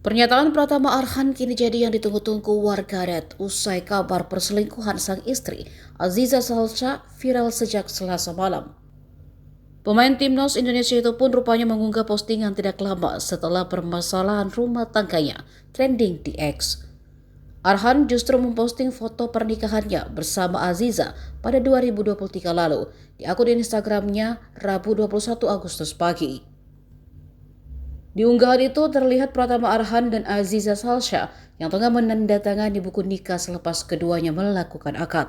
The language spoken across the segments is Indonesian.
Pernyataan Pratama Arhan kini jadi yang ditunggu-tunggu warganet usai kabar perselingkuhan sang istri Aziza Salsha viral sejak Selasa malam. Pemain timnas Indonesia itu pun rupanya mengunggah postingan tidak lama setelah permasalahan rumah tangganya trending di X. Arhan justru memposting foto pernikahannya bersama Aziza pada 2023 lalu di akun Instagramnya Rabu 21 Agustus pagi. Di unggahan itu terlihat Pratama Arhan dan Aziza Salsha yang tengah menandatangani buku nikah selepas keduanya melakukan akad.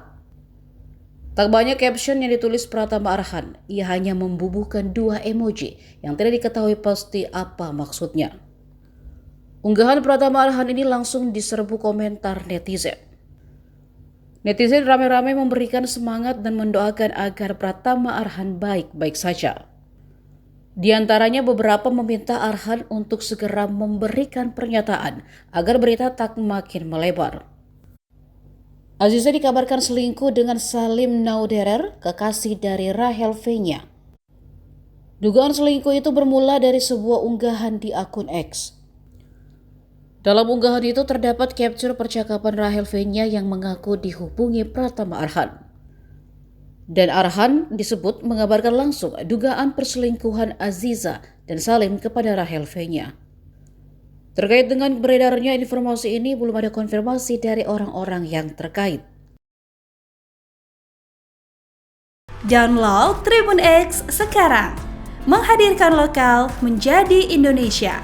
Tak banyak caption yang ditulis Pratama Arhan, ia hanya membubuhkan dua emoji yang tidak diketahui pasti apa maksudnya. Unggahan Pratama Arhan ini langsung diserbu komentar netizen. Netizen ramai-ramai memberikan semangat dan mendoakan agar Pratama Arhan baik-baik saja. Di antaranya beberapa meminta Arhan untuk segera memberikan pernyataan agar berita tak makin melebar. Aziza dikabarkan selingkuh dengan Salim Nauderer, kekasih dari Rahel V-nya. Dugaan selingkuh itu bermula dari sebuah unggahan di akun X. Dalam unggahan itu terdapat capture percakapan Rahel V-nya yang mengaku dihubungi Pratama Arhan. Dan Arhan disebut mengabarkan langsung dugaan perselingkuhan Aziza dan Salim kepada Rahel V-nya. Terkait dengan beredarnya informasi ini belum ada konfirmasi dari orang-orang yang terkait. Download Tribun X sekarang, menghadirkan lokal menjadi Indonesia.